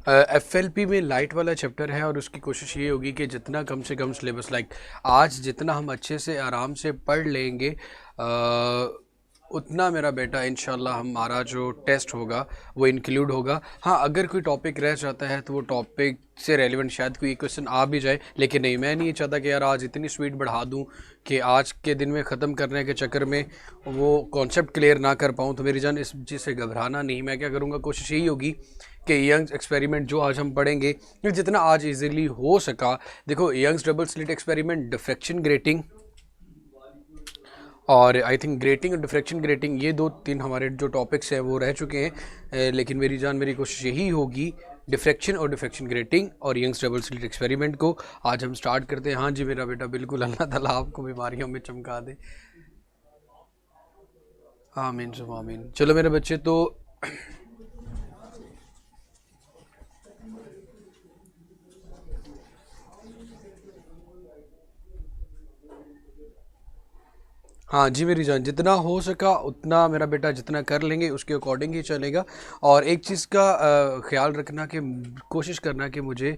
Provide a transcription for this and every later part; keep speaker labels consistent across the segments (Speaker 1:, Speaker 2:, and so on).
Speaker 1: FLP में light वाला chapter है और उसकी कोशिश ये होगी कि जितना कम से कम सिलेबस आज जितना हम अच्छे से आराम से पढ़ लेंगे उतना मेरा बेटा इंशाल्लाह हमारा जो टेस्ट होगा वो इंक्लूड होगा। हाँ, अगर कोई टॉपिक रह जाता है तो वो टॉपिक से रेलिवेंट शायद कोई क्वेश्चन आ भी जाए, लेकिन नहीं, मैं नहीं चाहता कि यार आज इतनी स्पीड बढ़ा दूं कि आज के दिन में ख़त्म करने के चक्कर में वो कॉन्सेप्ट क्लियर ना कर पाऊँ। तो मेरी जान इस चीज़ से घबराना नहीं। मैं क्या करूँगा, कोशिश यही होगी कि यंग्स एक्सपेरिमेंट जो आज हम पढ़ेंगे जितना आज इजीली हो सका। देखो, Young's double slit experiment, diffraction grating और आई थिंक ग्रेटिंग और डिफ्रैक्शन ग्रेटिंग, ये 2-3 हमारे जो टॉपिक्स हैं वो रह चुके हैं। लेकिन मेरी जान मेरी कोशिश यही होगी डिफ्रैक्शन और डिफ्रैक्शन ग्रेटिंग और यंग्स डबल स्लिट एक्सपेरिमेंट को आज हम स्टार्ट करते हैं। हाँ जी मेरा बेटा, बिल्कुल, अल्लाह ताला आपको बीमारियों में चमका दे, आमीन सुम आमीन। चलो मेरे बच्चे, तो हाँ जी मेरी जान, जितना हो सका उतना मेरा बेटा जितना कर लेंगे उसके अकॉर्डिंग ही चलेगा। और एक चीज़ का ख्याल रखना कि कोशिश करना कि मुझे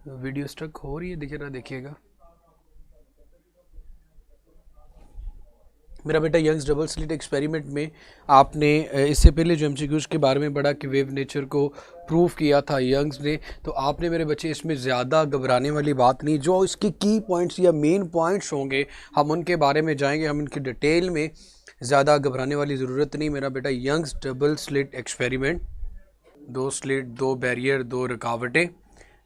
Speaker 1: वीडियो स्टक हो रही है, देखिएगा मेरा बेटा। यंग्स डबल स्लिट एक्सपेरिमेंट में आपने इससे पहले जो एमसीक्यूज़ के बारे में पढ़ा कि वेव नेचर को प्रूव किया था यंग्स ने, तो आपने मेरे बच्चे इसमें ज़्यादा घबराने वाली बात नहीं। जो इसके की पॉइंट्स या मेन पॉइंट्स होंगे हम उनके बारे में जाएंगे, हम इनकी डिटेल में, ज़्यादा घबराने वाली ज़रूरत नहीं मेरा बेटा। Young's double slit experiment, 2 slit, 2 barrier, 2 रुकावटें,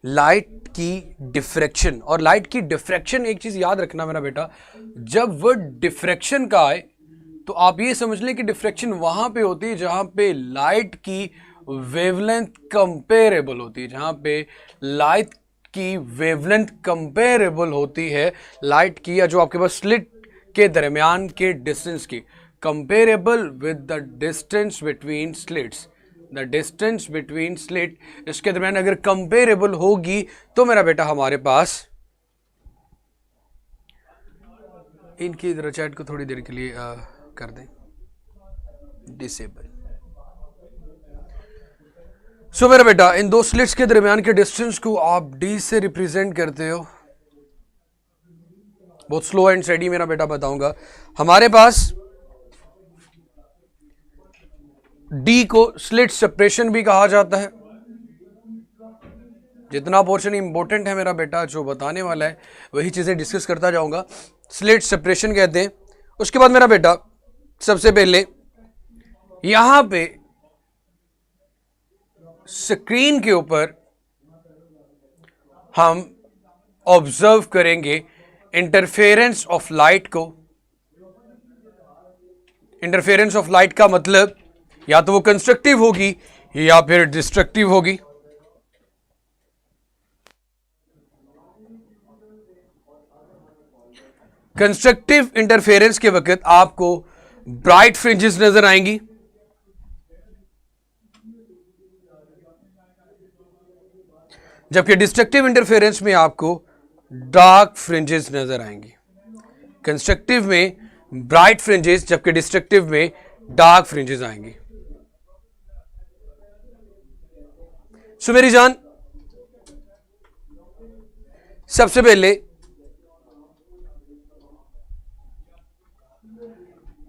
Speaker 1: लाइट की डिफ्रैक्शन। और लाइट की डिफ्रैक्शन, एक चीज़ याद रखना मेरा बेटा, जब वर्ड डिफ्रैक्शन का आए तो आप ये समझ लें कि डिफ्रैक्शन वहाँ पे होती है जहाँ पे लाइट की वेवलेंथ कंपेरेबल होती है, जहाँ पे लाइट की वेवलेंथ कंपेरेबल होती है लाइट की, या जो आपके पास स्लिट के दरमियान के डिस्टेंस की, comparable with the distance between slits. The distance between slit, इसके दरमियान अगर कंपेरेबल होगी तो मेरा बेटा हमारे पास, इनकी जरा चैट को थोड़ी देर के लिए कर दें डिसेबल। सो मेरा बेटा, इन 2 स्लिट्स के दरमियान के डिस्टेंस को आप डी से रिप्रेजेंट करते हो। बहुत स्लो एंड स्टेडी मेरा बेटा बताऊंगा। हमारे पास डी को स्लिट सेपरेशन भी कहा जाता है। जितना पोर्शन इंपॉर्टेंट है मेरा बेटा जो बताने वाला है वही चीजें डिस्कस करता जाऊंगा। स्लिट सेपरेशन कहते हैं। उसके बाद मेरा बेटा सबसे पहले यहां पे स्क्रीन के ऊपर हम ऑब्जर्व करेंगे इंटरफेरेंस ऑफ लाइट को। इंटरफेरेंस ऑफ लाइट का मतलब या तो वो कंस्ट्रक्टिव होगी या फिर डिस्ट्रक्टिव होगी। कंस्ट्रक्टिव इंटरफेरेंस के वक्त आपको ब्राइट फ्रिंजेस नजर आएंगी, जबकि डिस्ट्रक्टिव इंटरफेरेंस में आपको डार्क फ्रिंजेस नजर आएंगी। कंस्ट्रक्टिव में ब्राइट फ्रिंजेस, जबकि डिस्ट्रक्टिव में डार्क फ्रिंजेस आएंगी। सो मेरी जान, सबसे पहले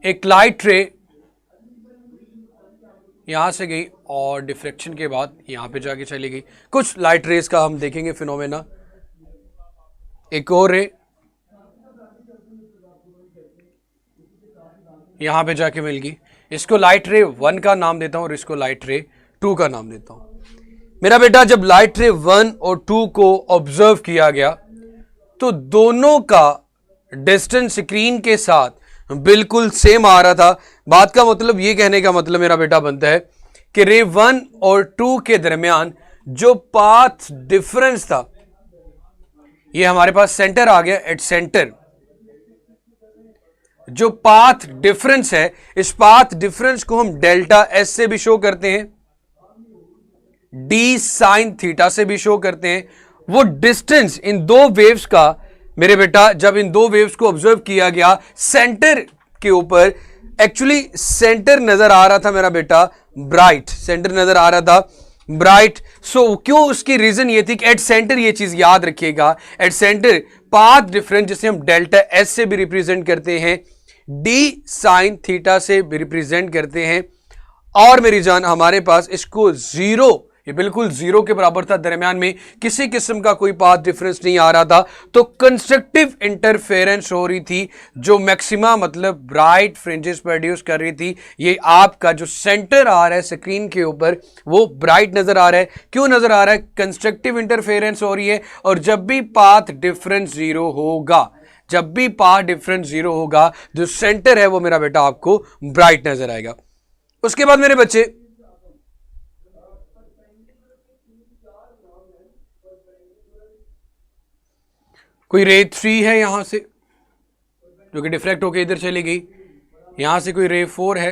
Speaker 1: एक लाइट रे यहां से गई और डिफ्रैक्शन के बाद यहां पे जाके चली गई। कुछ लाइट रेस का हम देखेंगे फिनोमेना। एक और रे यहां पे जाके मिल गई। इसको लाइट रे 1 का नाम देता हूं और इसको लाइट रे 2 का नाम देता हूं। मेरा बेटा, जब लाइट रे 1 और 2 को ऑब्जर्व किया गया तो दोनों का डिस्टेंस स्क्रीन के साथ बिल्कुल सेम आ रहा था। बात का मतलब, ये कहने का मतलब मेरा बेटा बनता है कि रे 1 और 2 के दरमियान जो पाथ डिफरेंस था, ये हमारे पास सेंटर आ गया। एट सेंटर जो पाथ डिफरेंस है, इस पाथ डिफरेंस को हम डेल्टा एस से भी शो करते हैं, डी साइन थीटा से भी शो करते हैं। वो डिस्टेंस इन 2 वेव्स का मेरे बेटा, जब इन 2 वेव्स को ऑब्जर्व किया गया, सेंटर के ऊपर एक्चुअली सेंटर नजर आ रहा था मेरा बेटा ब्राइट, सेंटर नजर आ रहा था ब्राइट। सो क्यों, उसकी रीजन ये थी कि एट सेंटर, ये चीज याद रखिएगा, एट सेंटर पाथ डिफरेंस जिसे हम डेल्टा एस से भी रिप्रेजेंट करते हैं, डी साइन थीटा से भी रिप्रेजेंट करते हैं, और मेरी जान हमारे पास इसको जीरो, ये बिल्कुल जीरो के बराबर था, दरमियान में किसी किस्म का कोई पाथ डिफरेंस नहीं आ रहा था। तो कंस्ट्रक्टिव इंटरफेरेंस हो रही थी, जो मैक्सिमा मतलब ब्राइट फ्रिंजेस प्रोड्यूस कर रही थी। ये आपका जो सेंटर आ रहा है स्क्रीन के ऊपर वो ब्राइट नजर आ रहा है। क्यों नजर आ रहा है? कंस्ट्रक्टिव इंटरफेरेंस हो रही है, और जब भी पाथ डिफरेंस जीरो होगा, जब भी पाथ डिफरेंस जीरो होगा, जो सेंटर है वो मेरा बेटा आपको ब्राइट नजर आएगा। उसके बाद मेरे बच्चे कोई रे 3 है यहां से जो कि डिफ्रैक्ट होके इधर चली गई, यहां से कोई रे 4 है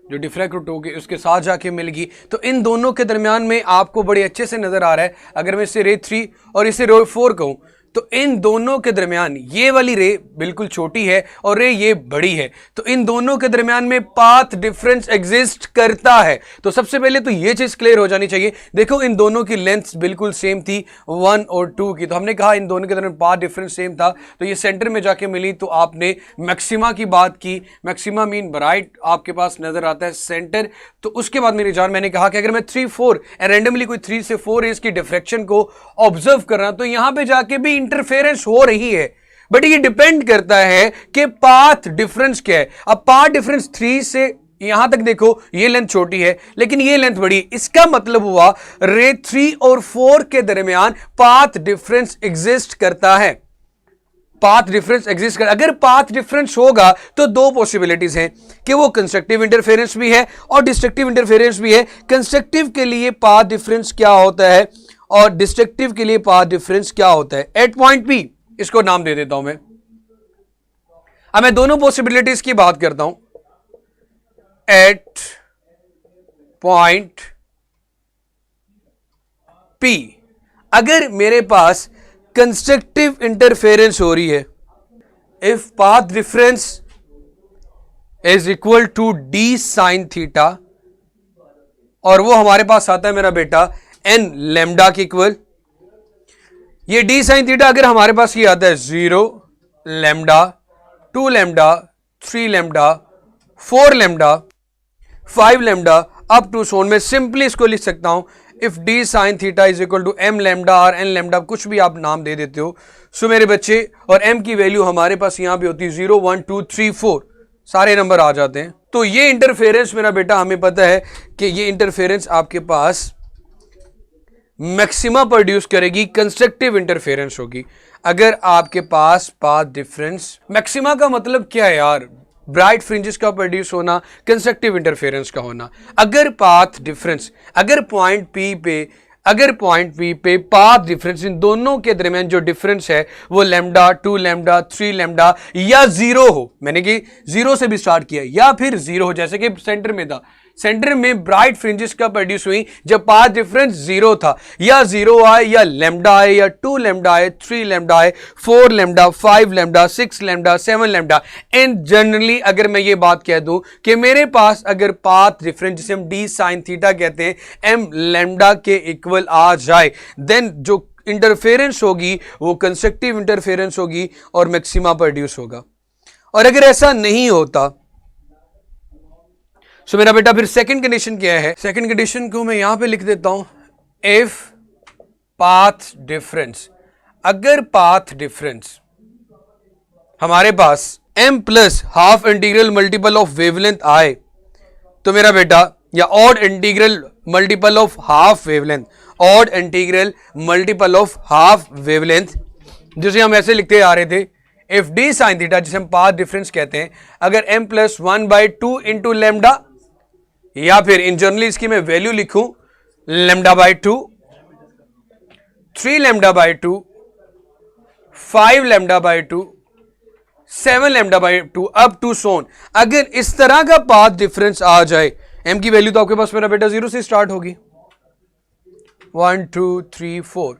Speaker 1: जो डिफ्रैक्ट होके उसके साथ जाके मिल गई। तो इन दोनों के दरमियान में आपको बड़े अच्छे से नजर आ रहा है, अगर मैं इसे रे 3 और इसे रे 4 कहूं, तो इन दोनों के दरमियान ये वाली रे बिल्कुल छोटी है और रे ये बड़ी है, तो इन दोनों के दरमियान में पाथ डिफरेंस एग्जिस्ट करता है। तो सबसे पहले तो ये चीज क्लियर हो जानी चाहिए। देखो इन दोनों की लेंथ बिल्कुल सेम थी 1 और 2 की, तो हमने कहा इन दोनों के दरमियान पाथ डिफरेंस सेम था, तो ये सेंटर में जाके मिली। तो आपने मैक्सिमा की बात की, मैक्सिमा मीन ब्राइट आपके पास नजर आता है सेंटर। तो उसके बाद मेरी जान मैंने कहा कि अगर मैं 3 4 रैंडमली कोई 3 से 4 रेज की डिफ्रेक्शन को ऑब्जर्व कर रहा हूं, तो यहां पे जाके भी इंटरफेरेंस हो रही है, बट ये डिपेंड करता है कि पाथ डिफरेंस क्या है। अब पाथ डिफरेंस 3 से यहां तक देखो, ये लेंथ छोटी है लेकिन ये लेंथ बड़ी है, इसका मतलब हुआ रे 3 और 4 के दरमियान पाथ डिफरेंस एग्जिस्ट करता है। पाथ डिफरेंस एग्जिस्ट कर, अगर पाथ डिफरेंस होगा तो दो पॉसिबिलिटीज हैं कि वो कंस्ट्रक्टिव इंटरफेरेंस भी है और डिस्ट्रक्टिव इंटरफेरेंस भी है। कंस्ट्रक्टिव के लिए पाथ डिफरेंस क्या होता है और डिस्ट्रक्टिव के लिए पाथ डिफरेंस क्या होता है? एट पॉइंट पी, इसको नाम दे देता हूं मैं। अब मैं दोनों पॉसिबिलिटीज की बात करता हूं। एट पॉइंट पी अगर मेरे पास कंस्ट्रक्टिव इंटरफेरेंस हो रही है, if path difference is equal to d sine theta, और वो हमारे पास आता है मेरा बेटा एन लेमडा के इक्वल। ये डी साइन थीटा अगर हमारे पास ये आता है 0 lambda, 2 lambda, 3 lambda, 4 lambda, 5 lambda up to सोन, में सिंपली इसको लिख सकता हूं if d sine theta is equal to m lambda और एन लेमडा, कुछ भी आप नाम दे देते हो। सो मेरे बच्चे, और एम की वैल्यू हमारे पास यहां पे होती है 0 1 2 3 4, सारे नंबर आ जाते हैं। तो ये इंटरफेरेंस मेरा बेटा हमें पता है कि ये इंटरफेरेंस आपके पास मैक्सिमा प्रोड्यूस करेगी, कंस्ट्रक्टिव इंटरफेरेंस होगी अगर आपके पास पाथ डिफरेंस। मैक्सिमा का मतलब क्या है यार? ब्राइट फ्रिंजेस का प्रोड्यूस होना, कंस्ट्रक्टिव इंटरफेरेंस का होना। अगर पाथ डिफरेंस, अगर पॉइंट पी पे पाथ डिफरेंस, इन दोनों के दरमियान जो डिफरेंस है वो लेमडा, 2 लेमडा, 3 लेमडा या 0 हो, मैंने कि 0 से भी स्टार्ट किया, या फिर 0 हो, जैसे कि सेंटर में था, सेंटर में ब्राइट फ्रिंजेस का प्रोड्यूस हुई जब पाथ डिफरेंस 0 था, या 0 आए या लेमडा आए या 2 लेमडा आए, 3 लेमडा आए, 4 lambda, 5 lambda, 6 lambda, 7 lambda. And generally अगर मैं ये बात कह दूं कि मेरे पास अगर पाथ डिफरेंस जिसे हम डी साइन थीटा कहते हैं एम लेमडा के इक्वल आ जाए, देन जो इंटरफेरेंस होगी वो कंस्ट्रक्टिव इंटरफेरेंस होगी और मैक्सिमा प्रोड्यूस होगा। और अगर ऐसा नहीं होता, सो मेरा बेटा फिर सेकंड कंडीशन क्या है? सेकंड कंडीशन को मैं यहां पे लिख देता हूं, इफ पाथ डिफरेंस, अगर पाथ डिफरेंस हमारे पास m plus half integral multiple of wavelength आए, तो मेरा बेटा, या odd integral multiple of half wavelength, odd integral multiple of half wavelength, जिसे हम ऐसे लिखते आ रहे थे, इफ डी साइन थीटा जिसे हम पाथ डिफरेंस कहते हैं, अगर m प्लस 1/2 इंटू लेमडा, या फिर इन जनरली इसकी मैं वैल्यू लिखूं λ/2, 3 λ/2, 5 λ/2, 7 λ/2 अप टू सोन, अगर इस तरह का पाथ डिफरेंस आ जाए, m की वैल्यू तो आपके पास मेरा बेटा 0 से स्टार्ट होगी, 1 2 3 4,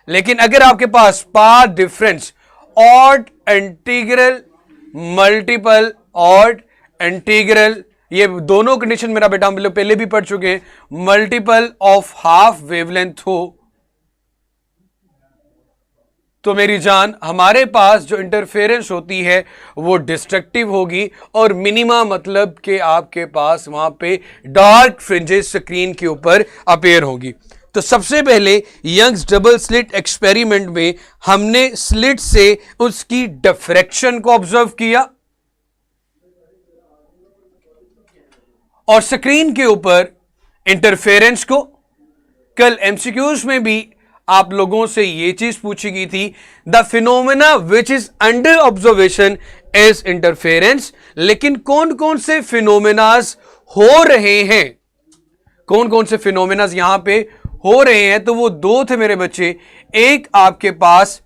Speaker 1: लेकिन अगर आपके पास path difference odd integral multiple odd integral, ये दोनों कंडीशन मेरा बेटा हम लोग पहले भी पढ़ चुके हैं, मल्टीपल ऑफ हाफ वेवलेंथ हो तो मेरी जान हमारे पास जो इंटरफेरेंस होती है वो डिस्ट्रक्टिव होगी, और मिनिमा मतलब कि आपके पास वहां पे डार्क फ्रिंजेस स्क्रीन के ऊपर अपीयर होगी। तो सबसे पहले यंग्स डबल स्लिट एक्सपेरिमेंट में हमने स्लिट से उसकी डिफ्रैक्शन को ऑब्जर्व किया और स्क्रीन के ऊपर इंटरफेरेंस को। कल एमसीक्यूज में भी आप लोगों से यह चीज पूछी गई थी, the phenomena which is under observation is interference. लेकिन कौन कौन से फिनोमेनास हो रहे हैं, कौन कौन से फिनोमेनास यहां पे हो रहे हैं, तो वो दो थे मेरे बच्चे। एक आपके पास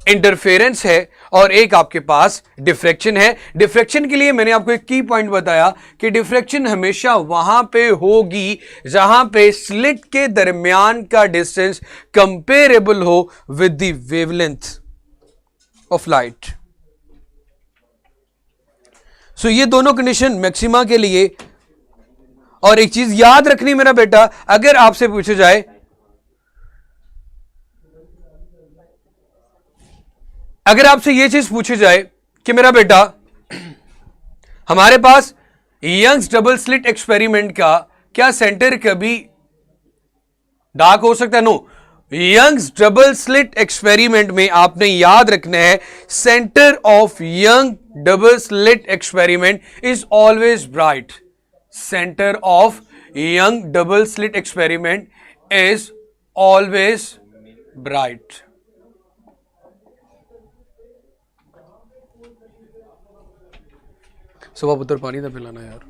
Speaker 1: इंटरफेरेंस है और एक आपके पास डिफ्रैक्शन है। डिफ्रैक्शन के लिए मैंने आपको एक की पॉइंट बताया कि डिफ्रैक्शन हमेशा वहां पे होगी जहां पे स्लिट के दरमियान का डिस्टेंस कंपेरेबल हो with the wavelength of light. So ये दोनों कंडीशन मैक्सिमा के लिए। और एक चीज याद रखनी मेरा बेटा, अगर आपसे पूछा जाए अगर आपसे यह चीज पूछी जाए कि मेरा बेटा हमारे पास यंग्स डबल स्लिट एक्सपेरिमेंट का क्या सेंटर कभी डार्क हो सकता है? No, Young's double slit experiment में आपने याद रखना है centre of Young double slit experiment is always bright. Centre of Young double slit experiment is always bright. सुबह पुत्र पानी ना पिलाना यार।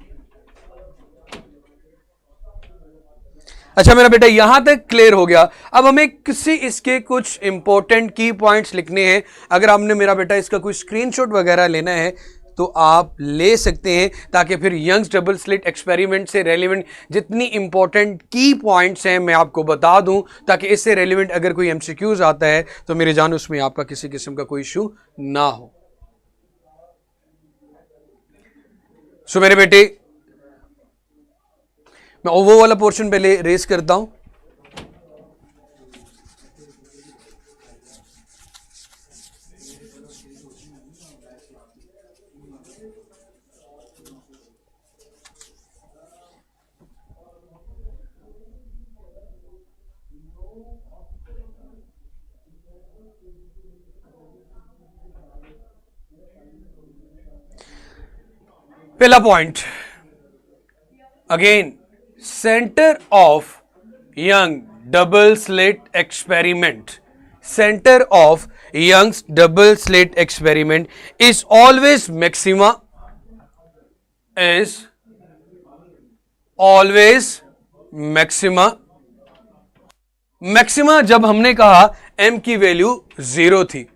Speaker 1: अच्छा मेरा बेटा यहां तक क्लियर हो गया। अब हमें किसी इसके कुछ इंपॉर्टेंट की पॉइंट्स लिखने हैं। अगर आपने मेरा बेटा इसका कोई स्क्रीनशॉट वगैरह लेना है तो आप ले सकते हैं, ताकि फिर यंग्स डबल स्लिट एक्सपेरिमेंट से रेलिवेंट जितनी इंपॉर्टेंट की पॉइंट्स हैं मैं आपको बता दूं, ताकि इससे रेलिवेंट अगर कोई एमसीक्यूज आता है तो मेरे जान उसमें आपका किसी किस्म का कोई इशू ना हो। सो मेरे बेटे मैं वो वाला पोर्शन पहले रेस करता हूं। पहला point, again centre of Young double slit experiment, centre of Young's double slit experiment is always maxima, is always maxima. Maxima जब हमने कहा m की वैल्यू 0 थी।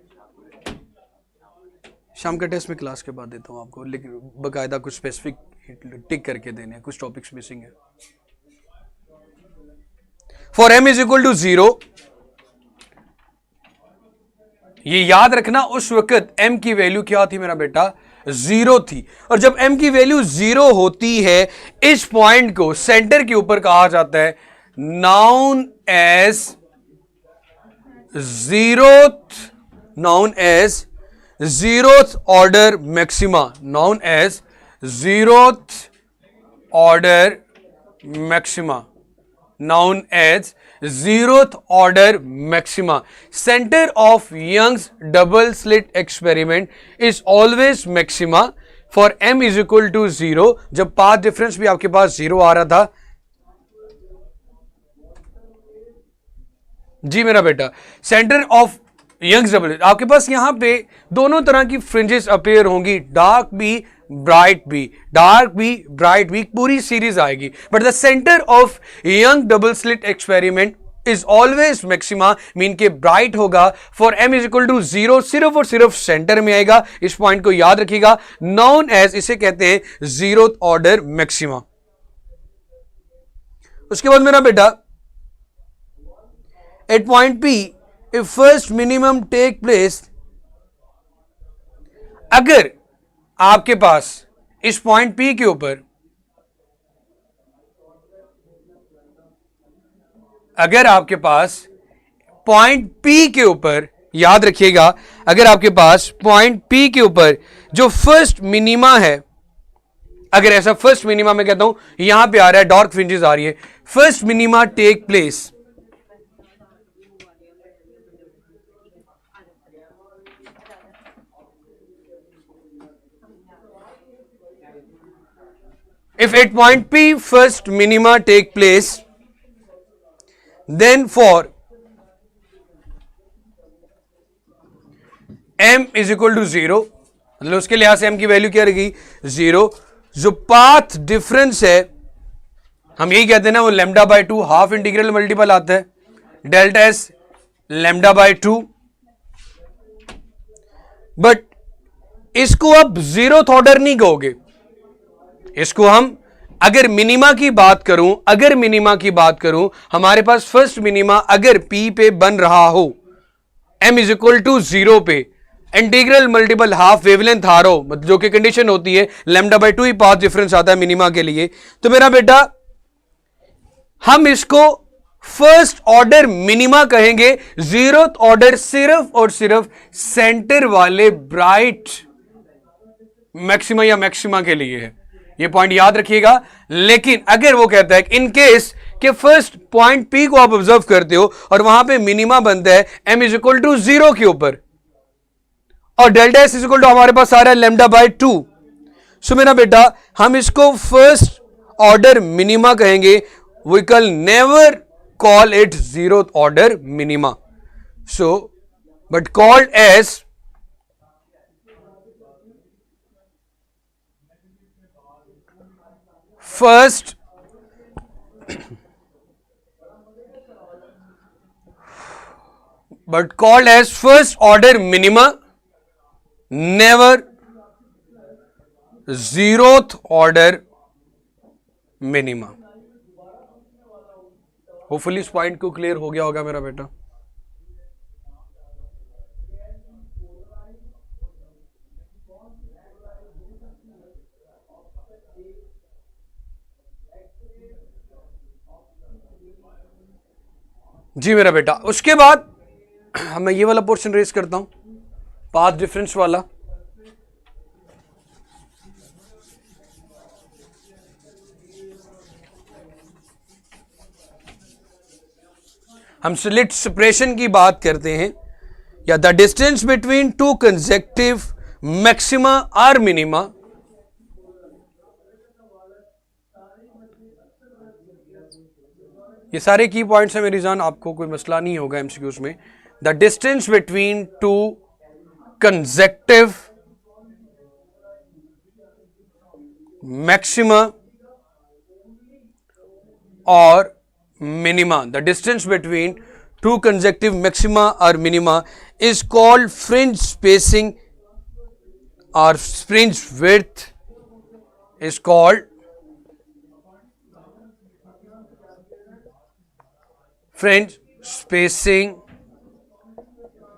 Speaker 1: शाम के टेस्ट में क्लास के बाद देता हूं आपको, लेकिन बकायदा कुछ स्पेसिफिक टिक करके देने हैं, कुछ टॉपिक्स मिसिंग है। For m is equal to 0, ये याद रखना उस वक्त m की वैल्यू क्या थी मेरा बेटा? 0 थी। और जब m की वैल्यू 0 होती है इस पॉइंट को सेंटर के ऊपर कहा जाता है known as zeroth order maxima, known as zeroth order maxima, known as zeroth order maxima. Centre of Young's double slit experiment is always maxima for m is equal to 0। जब path difference भी आपके पास 0 आ रहा था। जी मेरा बेटा, centre of Young's double, आपके पास यहां पे दोनों तरह की फ्रिंजेस अपीयर होंगी, डार्क भी ब्राइट भी, डार्क भी ब्राइट भी, पूरी सीरीज आएगी। But the centre of Young double slit experiment is always maxima, mean के ब्राइट होगा for m is equal to 0, सिर्फ और सिर्फ सेंटर में आएगा। इस पॉइंट को याद रखिएगा, नॉन एज इसे कहते हैं जीरोथ ऑर्डर मैक्सिमा। उसके बाद मेरा बेटा at point P if first minimum take place, अगर आपके पास इस पॉइंट P के ऊपर अगर आपके पास पॉइंट P के ऊपर, याद रखिएगा, अगर आपके पास पॉइंट P के ऊपर जो फर्स्ट मिनिमा है, अगर ऐसा फर्स्ट मिनिमा मैं कहता हूं यहां पे आ रहा है, डार्क फ्रिंजेस आ रही है, first minima take place if at point P first minima take place, then for m is equal to 0, मतलब उसके लिहाज से m की वैल्यू क्या रहेगी 0, जो पाथ डिफरेंस है हम यही कहते हैं ना, वो lambda by 2 half integral multiple आता है delta S lambda by 2, but इसको अब जीरोथ ऑर्डर नहीं कहोगे, इसको हम अगर मिनिमा की बात करूं, हमारे पास फर्स्ट मिनिमा अगर P पे बन रहा हो, m इज इक्वल टू 0 पे, इंटीग्रल मल्टीपल हाफ वेवलेंथ आ रहा हो, मतलब जो कि कंडीशन होती है lambda by 2 he path difference आता है मिनिमा के लिए, तो मेरा बेटा हम इसको फर्स्ट ऑर्डर मिनिमा कहेंगे, जीरोथ ऑर्डर सिर्फ और सिर्फ सेंटर वाले ब्राइट मैक्सिमा या मैक्सिमा के लिए है, ये पॉइंट याद रखिएगा। लेकिन अगर वो कहता है इन केस कि फर्स्ट पॉइंट P को आप ऑब्जर्व करते हो और वहां पे मिनिमा बनता है m इज इक्वल टू 0 के ऊपर और delta S is equal to हमारे पास आ रहा है लैम्डा बाय 2, सो मेरा बेटा हम इसको फर्स्ट ऑर्डर मिनिमा कहेंगे, we can never call it zero order minima, so but called as first but called as first order minima, never zeroth order minima। Hopefully इस पॉइंट को क्लियर हो गया होगा मेरा बेटा। जी मेरा बेटा, उसके बाद मैं ये वाला पोर्शन रेस करता हूं, पाथ डिफरेंस वाला। हम स्लिट सेपरेशन की बात करते हैं, या the distance between two consecutive maxima और मिनिमा ये सारे की पॉइंट्स हैं मेरी जान, आपको कोई मसला नहीं होगा एमसीक्यूज में। The distance between two consecutive maxima और minima, the distance between two consecutive maxima और minima is called fringe spacing और fringe width is called fringe spacing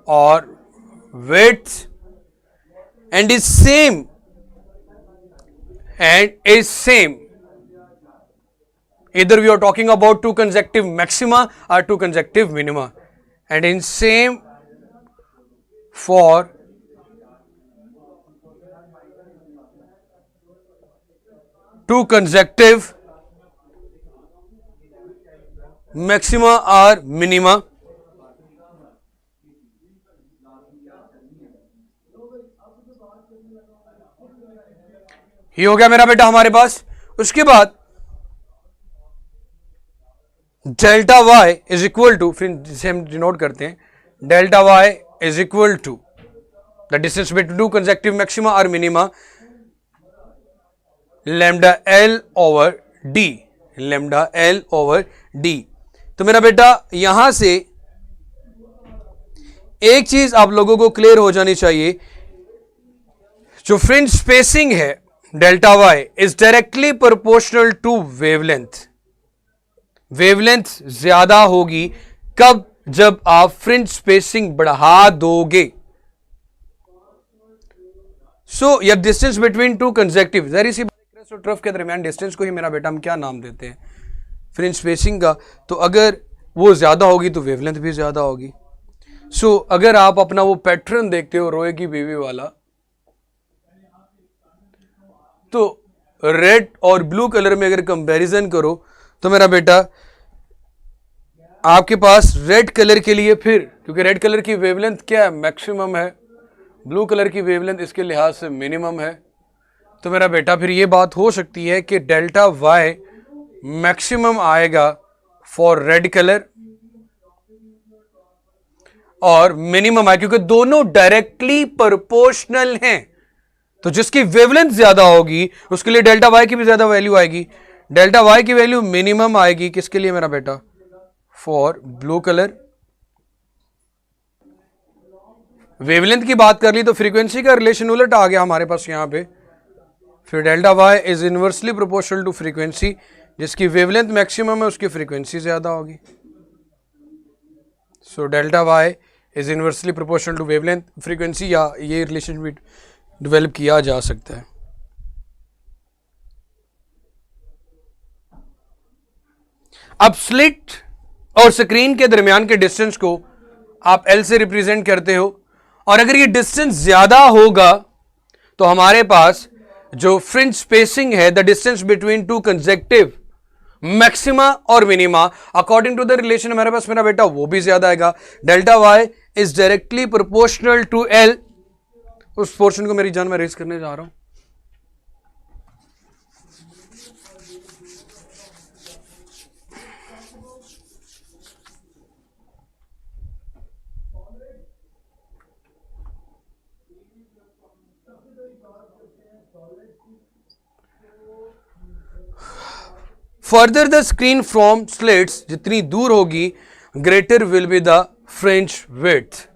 Speaker 1: और width and is same either we are talking about two consecutive maxima or two consecutive minima, and in same for two consecutive maxima और minima. ये हो गया मेरा बेटा हमारे पास। उसके बाद delta Y is equal to, फिर जिसे हम डिनोट करते हैं, delta Y is equal to the distance between two consecutive maxima और minima lambda L over d, lambda L over d. तो मेरा बेटा यहां से एक चीज आप लोगों को क्लियर हो जानी चाहिए, जो फ्रिंज स्पेसिंग है delta Y is directly proportional to wavelength. Wavelength ज्यादा होगी कब? जब आप फ्रिंज स्पेसिंग बढ़ा दोगे। सो या डिस्टेंस बिटवीन टू कंसेक्टिव, जहरी सी बात, ट्रफ के दरमियान डिस्टेंस को ही मेरा बेटा हम क्या नाम देते हैं, फ्रिंज स्पेसिंग का। तो अगर वो ज्यादा होगी तो वेवलेंथ भी ज्यादा होगी। सो अगर आप अपना वो पैटर्न देखते हो रोए की बीवी वाला, तो रेड और ब्लू कलर में अगर कंपैरिजन करो तो मेरा बेटा आपके पास रेड कलर के लिए फिर, क्योंकि रेड कलर की वेवलेंथ क्या है, मैक्सिमम है, ब्लू कलर की वेवलेंथ इसके लिहाज से मिनिमम है। तो मेरा बेटा फिर ये बात हो सकती है कि डेल्टा वाई मैक्सिमम आएगा फॉर रेड कलर और मिनिमम आएगा, क्योंकि दोनों डायरेक्टली प्रोपोर्शनल हैं। तो जिसकी वेवलेंथ ज्यादा होगी उसके लिए डेल्टा वाई की भी ज्यादा वैल्यू आएगी। डेल्टा वाई की वैल्यू मिनिमम आएगी किसके लिए मेरा बेटा, फॉर ब्लू कलर। वेवलेंथ की बात कर ली तो फ्रीक्वेंसी का रिलेशन उलट आ गया हमारे पास यहां पे। फिर delta Y is inversely proportional to frequency, जिसकी वेवलेंथ मैक्सिमम है उसकी फ्रीक्वेंसी ज्यादा होगी। So delta Y is inversely proportional to wavelength frequency, या ये रिलेशन भी डेवलप किया जा सकता है। अब स्लिट और स्क्रीन के दरमियान के डिस्टेंस को आप एल से रिप्रेजेंट करते हो, और अगर ये डिस्टेंस ज्यादा होगा तो हमारे पास जो फ्रिंज स्पेसिंग है, the distance between two consecutive maxima और minima according to the relation हमारे पास मेरा बेटा वो भी ज्यादा आएगा। Delta Y is directly proportional to L. उस पोर्शन को मेरी जान में रेज करने जा रहा हूं। Further the screen from slits, जितनी दूर होगी greater will be the fringe width.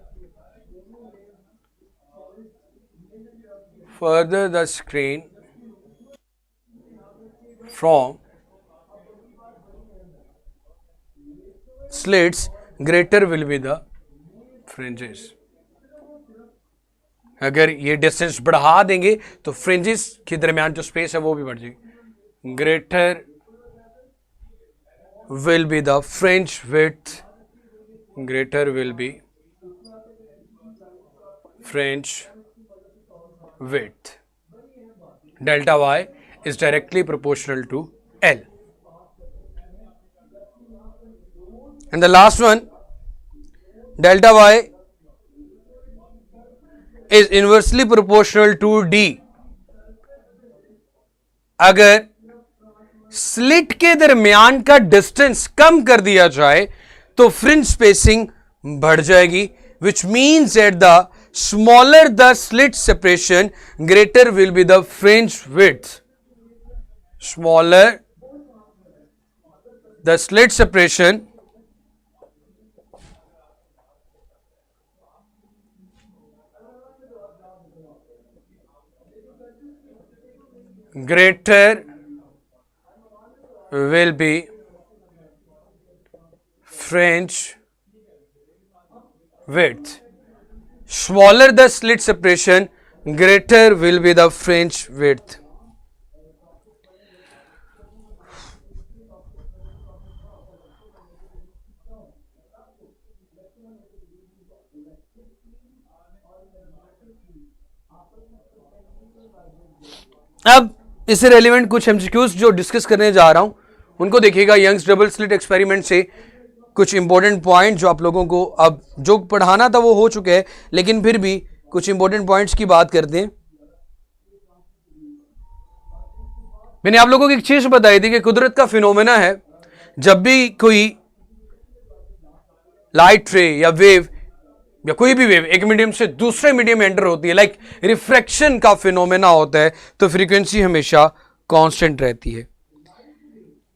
Speaker 1: Further the screen from slits, greater will be the fringes. अगर ये डिस्टेंस बढ़ा देंगे तो फ्रिंजेस के दरमियान जो स्पेस है वो भी बढ़ जाएगी। Greater will be the fringe width, greater will B fringe width. Delta y is directly proportional to L. And the last one, delta y is inversely proportional to D. अगर slit के दरमियान का distance कम कर दिया जाए तो fringe spacing बढ़ जाएगी, which means at the smaller the slit separation, greater will be the fringe width. Smaller the slit separation, greater will be fringe width. Smaller the slit separation, greater will be the fringe width. अब इससे relevant कुछ MCQs जो discuss करने जा रहा हूं उनको देखिएगा। यंग्स डबल स्लिट एक्सपेरिमेंट से कुछ इंपॉर्टेंट पॉइंट जो आप लोगों को, अब जो पढ़ाना था वो हो चुके हैं, लेकिन फिर भी कुछ इंपॉर्टेंट पॉइंट्स की बात करते हैं। मैंने आप लोगों को एक चीज बताई थी कि कुदरत का फिनोमेना है, जब भी कोई लाइट रे या वेव या कोई भी वेव एक मीडियम से दूसरे मीडियम में एंटर होती है, लाइक रिफ्रैक्शन का फिनोमेना होता है, तो फ्रीक्वेंसी हमेशा कांस्टेंट रहती है।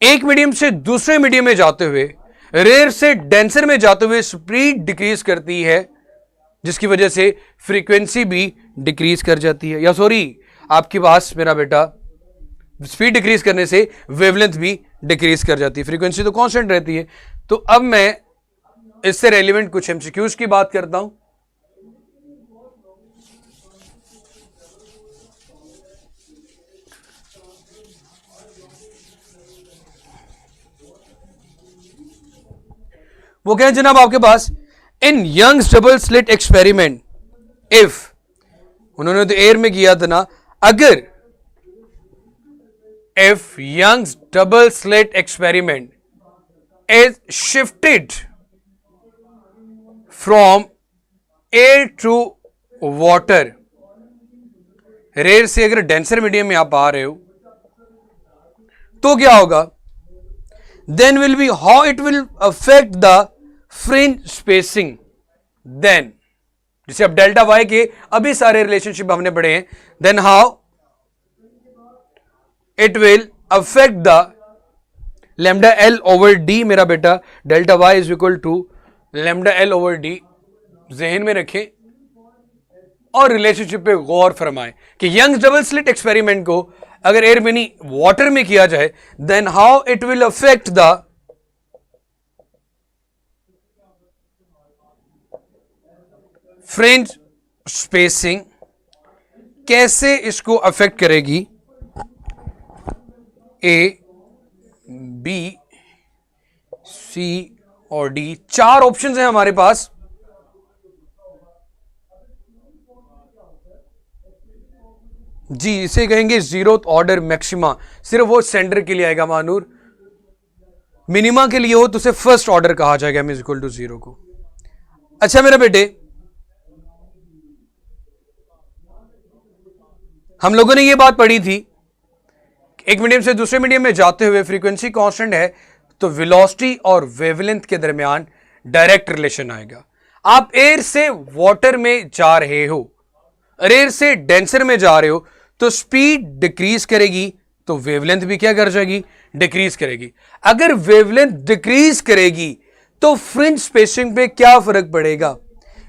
Speaker 1: एक मीडियम से दूसरे मीडियम में जाते हुए, रेयर से डेंसर में जाते हुए स्पीड डिक्रीज करती है, जिसकी वजह से फ्रीक्वेंसी भी डिक्रीज कर जाती है। या सॉरी, आपके पास मेरा बेटा स्पीड डिक्रीज करने से वेवलेंथ भी डिक्रीज कर जाती है, फ्रीक्वेंसी तो कांस्टेंट रहती है। तो अब मैं इससे रेलिवेंट कुछ एमसीक्यूज की बात करता हूं। वो क्या है जनाब आपके पास, in Young's double slit experiment, if, उन्होंने तो एयर में किया था ना, अगर if Young's double slit experiment is shifted from air to water, rarer से अगर डेंसर मीडियम में आप आ रहे हो तो क्या होगा, then will be how it will affect the fringe spacing, then जैसे अब डेल्टा वाई के अभी सारे रिलेशनशिप हमने पढ़े हैं, then how it will affect the lambda L over D, मेरा बेटा delta Y is equal to lambda L over D, जहन में रखें और रिलेशनशिप पे गौर फरमाएं कि यंग्स डबल स्लिट एक्सपेरिमेंट को अगर एयर में नहीं वाटर में किया जाए, then how it will affect the fringe spacing, कैसे इसको अफेक्ट करेगी, ए, बी, सी और डी, चार ऑप्शंस हैं हमारे पास। जी इसे कहेंगे जीरोथ ऑर्डर मैक्सिमा, सिर्फ वो सेंटर के लिए आएगा मानूर, मिनिमा के लिए हो तो उसे फर्स्ट ऑर्डर कहा जाएगा M is equal to zero को। अच्छा मेरे बेटे, हम लोगों ने ये बात पढ़ी थी, एक मीडियम से दूसरे मीडियम में जाते हुए फ्रीक्वेंसी कांस्टेंट है तो वेलोसिटी और वेवलेंथ के दरमियान डायरेक्ट रिलेशन आएगा। आप एयर से वाटर में जा रहे हो, एयर से डेंसर में जा रहे हो तो स्पीड डिक्रीज करेगी तो वेवलेंथ भी क्या कर जाएगी, डिक्रीज करेगी। अगर वेवलेंथ डिक्रीज करेगी तो फ्रिंज स्पेसिंग पे क्या फर्क पड़ेगा,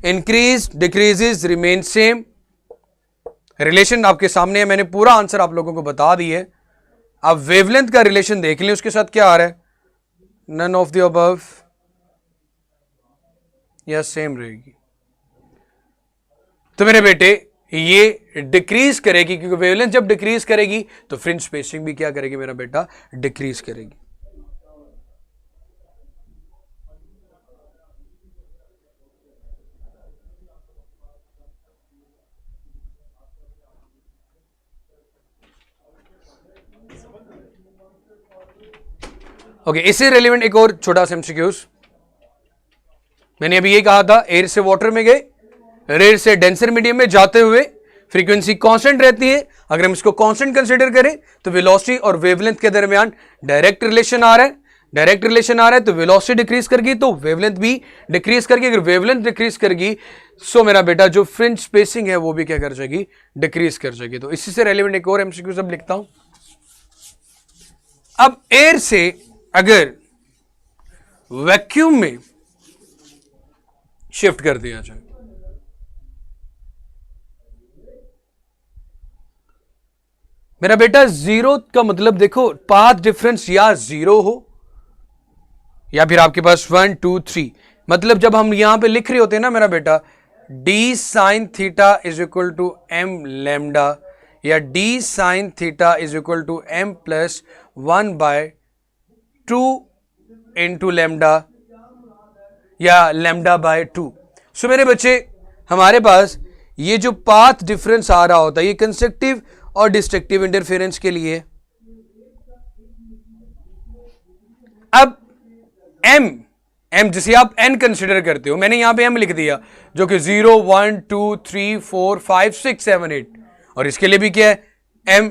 Speaker 1: increase decreases remain same. Relation आपके सामने है, मैंने पूरा आंसर आप लोगों को बता दी है। आप वेवलेंथ का रिलेशन देख लें, उसके साथ क्या आ रहा है, नन ऑफ द अबव या सेम रहेगी। तो मेरे बेटे ये डिक्रीज करेगी, क्योंकि वेवलेंथ जब डिक्रीज करेगी तो फ्रिंज स्पेसिंग भी क्या करेगी मेरा बेटा, डिक्रीज करेगी। ओके इससे रेलिवेंट एक और छोटा सा एमसीक्यूज, मैंने अभी ये कहा था एयर से वाटर में गए, एयर से डेंसर मीडियम में जाते हुए फ्रीक्वेंसी कांस्टेंट रहती है। अगर हम इसको कांस्टेंट कंसीडर करें तो वेलोसिटी और वेवलेंथ के दरमियान डायरेक्ट रिलेशन आ रहा है, डायरेक्ट रिलेशन आ रहा है तो वेलोसिटी डिक्रीज करगी तो वेवलेंथ भी डिक्रीज करगी। अगर वेवलेंथ डिक्रीज करगी सो मेरा बेटा जो फ्रिंज स्पेसिंग है वो भी क्या कर जाएगी, डिक्रीज कर जाएगी। तो इसी से रेलिवेंट एक और एमसीक्यू सब लिखता हूं। अब एयर से अगर वैक्यूम में शिफ्ट कर दिया जाए, मेरा बेटा जीरो का मतलब देखो पाथ डिफरेंस या जीरो हो या फिर आपके पास 1 2 3, मतलब जब हम यहां पे लिख रहे होते हैं ना मेरा बेटा d sine theta is equal to m lambda या d sine theta is equal to m plus 1/2 into lambda या लैम्डा बाय 2। सो मेरे बच्चे हमारे पास ये जो पाथ डिफरेंस आ रहा होता है ये कंस्ट्रक्टिव और डिस्ट्रक्टिव इंटरफेरेंस के लिए। अब m जिसे आप n कंसीडर करते हो, मैंने यहां पे m लिख दिया जो कि 0 1 2 3 4 5 6 7 8 और इसके लिए भी क्या है m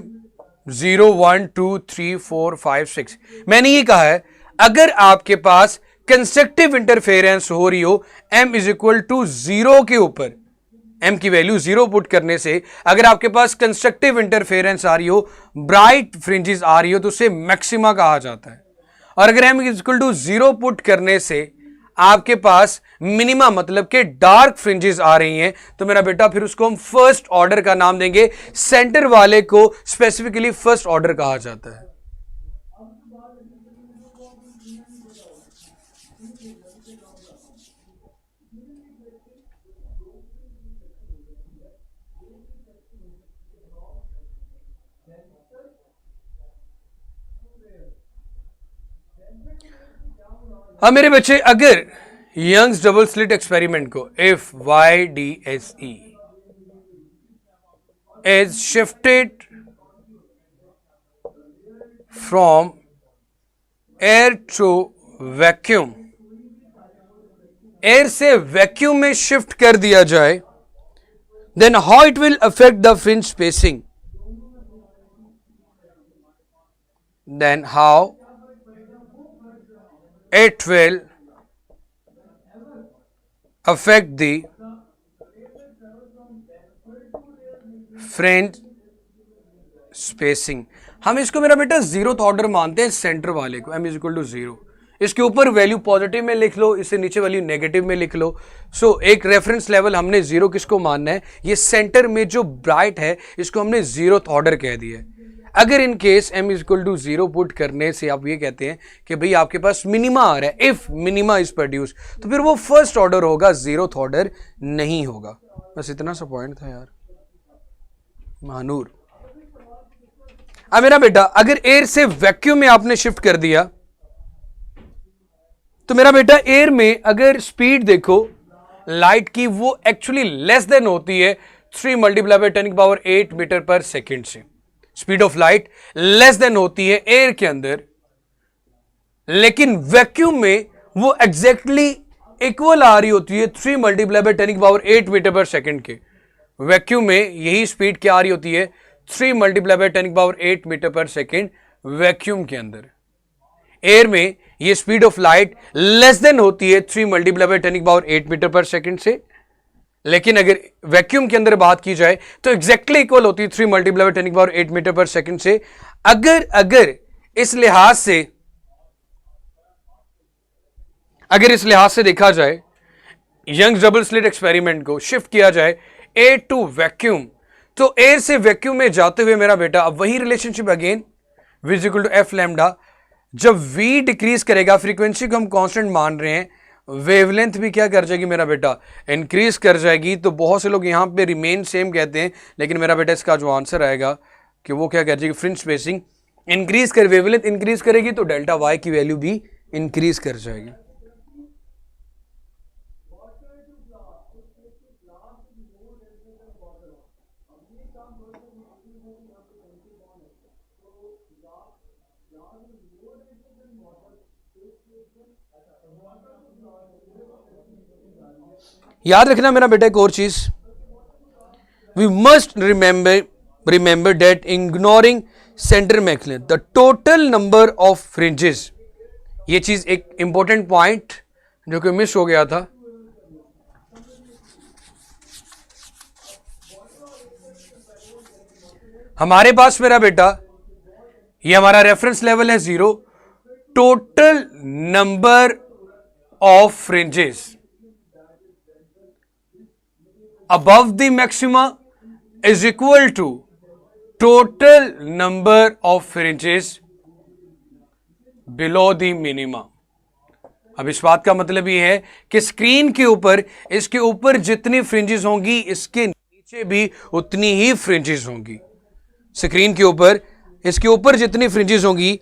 Speaker 1: 0 1 2 3 4 5 6। मैंने ये कहा है अगर आपके पास कंस्ट्रक्टिव इंटरफेरेंस हो रही हो m इज इक्वल टू 0 के ऊपर, m की वैल्यू 0 पुट करने से अगर आपके पास कंस्ट्रक्टिव इंटरफेरेंस आ रही हो, ब्राइट फ्रिंजेस आ रही हो तो उसे मैक्सिमा कहा जाता है। और अगर m is equal to 0 put करने से आपके पास मिनिमा मतलब के डार्क फ्रिंजेस आ रही हैं तो मेरा बेटा फिर उसको हम फर्स्ट ऑर्डर का नाम देंगे, सेंटर वाले को स्पेसिफिकली फर्स्ट ऑर्डर कहा जाता है। अब मेरे बच्चे अगर यंग्स डबल स्लिट एक्सपेरिमेंट को, if YDSE is shifted from air to vacuum, air से वैक्यूम में शिफ्ट कर दिया जाए, then how it will affect the fringe spacing? Then how it will affect the fringe spacing? हम इसको मेरा बेटा जीरो ऑर्डर मानते हैं, सेंटर वाले को m is equal to zero. इसके ऊपर वैल्यू पॉजिटिव में लिख लो, इससे नीचे वैल्यू नेगेटिव में लिख लो। सो एक रेफरेंस लेवल हमने जीरो किसको मानना है, ये सेंटर में जो ब्राइट है इसको हमने जीरो ऑर्डर कह दिया है। अगर in case m is equal to zero put करने से आप ये कहते हैं कि भाई आपके पास मिनिमा आ रहा है, इफ मिनिमा इज प्रोड्यूस, तो फिर वो फर्स्ट ऑर्डर होगा, जीरो ऑर्डर नहीं होगा। बस इतना सा पॉइंट था यार महानूर। अब मेरा बेटा अगर एयर से वैक्यूम में आपने शिफ्ट कर दिया, तो मेरा बेटा एयर में अगर स्पीड देखो लाइट की, वो एक्चुअली लेस देन होती है 3 multiply by 10⁸ metre per second से। Speed of light less than होती है एयर के अंदर, लेकिन वैक्यूम में वो एग्जैक्टली इक्वल आ रही होती है 3 multiply by 10⁸ metre per second के। वैक्यूम में यही स्पीड क्या आ रही होती है, 3 multiply by 10⁸ metre per second vacuum के अंदर। एयर में ये speed of light less than होती है 3 multiply by 10⁸ metre per second से, लेकिन अगर वैक्यूम के अंदर बात की जाए तो एग्जैक्टली इक्वल होती है 3 multiply by 10⁸ metre per second से। अगर इस लिहाज से देखा जाए, यंग्स डबल स्लिट एक्सपेरिमेंट को शिफ्ट किया जाए एयर टू वैक्यूम, तो एयर से वैक्यूम में जाते हुए मेरा बेटा अब वही relationship again, V is equal to F lambda. जब V डिक्रीज करेगा, फ्रीक्वेंसी को हम कांस्टेंट मान रहे हैं, वेवलेंथ भी क्या कर जाएगी मेरा बेटा, इंक्रीज कर जाएगी। तो बहुत से लोग यहां पे रिमेन सेम कहते हैं, लेकिन मेरा बेटा इसका जो आंसर आएगा कि वो क्या कर जाएगी, फ्रिंज स्पेसिंग इंक्रीज कर, वेवलेंथ इंक्रीज करेगी तो डेल्टा Y की वैल्यू भी इंक्रीज कर जाएगी। याद रखना मेरा बेटा एक और चीज, we must remember that ignoring centre maximum the total number of fringes, ये चीज एक इंपॉर्टेंट पॉइंट जो कि मिस हो गया था। हमारे पास मेरा बेटा ये हमारा रेफरेंस लेवल है zero, total number of fringes above the maxima is equal to total number of fringes below the minima। अब इस बात का मतलब ये है कि स्क्रीन के ऊपर, इसके ऊपर जितनी फ्रिंजेस होंगी, इसके नीचे भी उतनी ही फ्रिंजेस होंगी। स्क्रीन के ऊपर, इसके ऊपर जितनी फ्रिंजेस होंगी,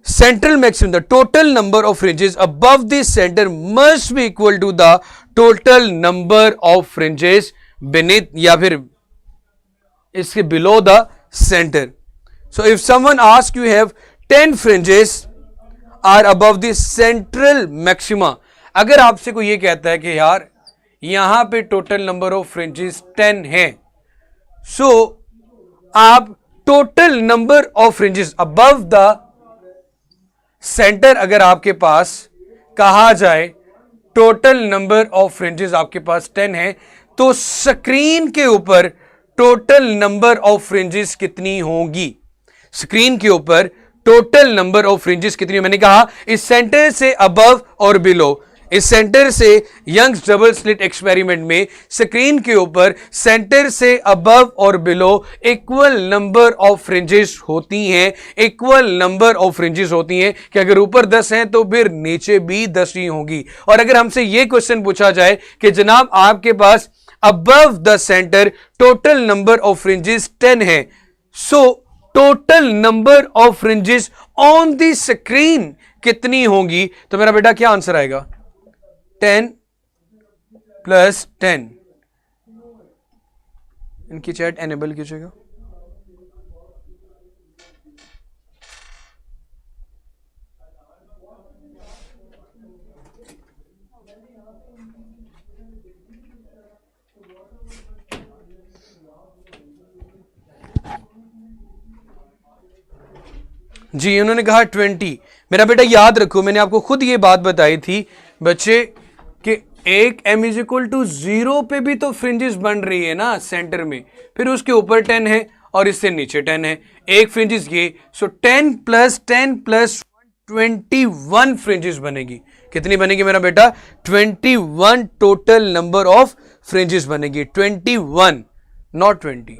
Speaker 1: central maximum the total number of fringes above the center must be equal to the total number of fringes beneath या फिर इसके below the center। So if someone asks you have 10 fringes are above the central maxima, अगर आपसे कोई ये कहता है कि यार यहां पे टोटल नंबर ऑफ फ्रिंजेस 10 है, सो आप total number of fringes above the centre, अगर आपके पास कहा जाए टोटल नंबर ऑफ फ्रिंजेस आपके पास 10 है, तो स्क्रीन के ऊपर टोटल नंबर ऑफ फ्रिंजेस कितनी होगी, स्क्रीन के ऊपर टोटल नंबर ऑफ फ्रिंजेस कितनी, मैंने कहा इस सेंटर से अबव और बिलो, इस सेंटर से यंग्स डबल स्लिट एक्सपेरिमेंट में स्क्रीन के ऊपर सेंटर से अबव और below equal number of fringes होती हैं, इक्वल नंबर ऑफ फ्रिंजेस होती हैं कि अगर ऊपर 10 हैं तो फिर नीचे भी 10 ही होंगी। और अगर हमसे यह क्वेश्चन पूछा जाए कि जनाब आपके पास above the centre total number of fringes 10 है, so total number of fringes on the screen कितनी होंगी, तो मेरा बेटा क्या आंसर आएगा, 10 प्लस 10, इनकी चैट एनेबल कीजिएगा। जी, उन्होंने कहा 20। मेरा बेटा याद रखो, मैंने आपको खुद ये बात बताई थी बच्चे कि एक m इज इक्वल टू 0 पे भी तो फ्रिंजेस बन रही है ना सेंटर में, फिर उसके ऊपर 10 है और इससे नीचे 10 है, एक फ्रिंजेस ये, सो 10 प्लस 10 प्लस 21 फ्रिंजेस बनेगी। कितनी बनेगी मेरा बेटा? 21 टोटल नंबर ऑफ फ्रिंजेस बनेगी, 21 नॉट 20।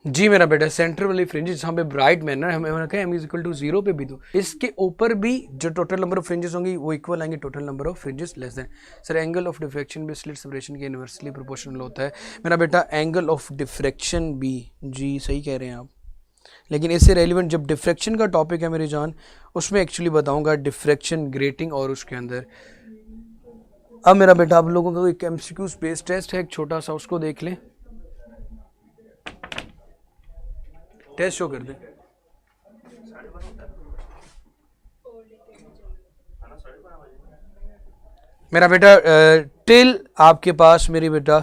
Speaker 1: जी मेरा बेटा, सेंटर वाली फ्रिंजेस जहाँ पे ब्राइट मैनर हमें कहा m इज इक्वल टू 0 पे भी दो, इसके ऊपर भी जो टोटल नंबर ऑफ फ्रिंजेस होंगी वो इक्वल आएंगे total number of fringes less than. Sir angle of diffraction भी स्लिट सेपरेशन के इनवर्सली प्रोपोर्शनल होता है। मेरा बेटा एंगल ऑफ डिफ्रैक्शन भी, जी सही कह रहे हैं आप, लेकिन इससे रेलिवेंट जब डिफ्रैक्शन का टॉपिक है मेरी जान, उसमें एक्चुअली बताऊँगा डिफ्रैक्शन, ग्रेटिंग और उसके अंदर। अब मेरा बेटा आप लोगों का एक MCQ स्पेस टेस्ट है एक छोटा सा, उसको देख लें, टेस्ट शो कर दे। मेरा बेटा टिल आपके पास मेरी बेटा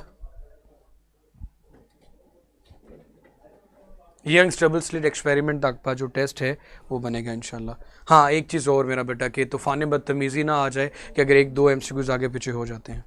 Speaker 1: यंग्स डबल स्लिट एक्सपेरिमेंट तक का जो टेस्ट है वो बनेगा इंशाल्लाह। हाँ एक चीज़ और मेरा बेटा कि तूफान बदतमीज़ी ना आ जाए कि अगर 1-2 MCQs आगे पीछे हो जाते हैं।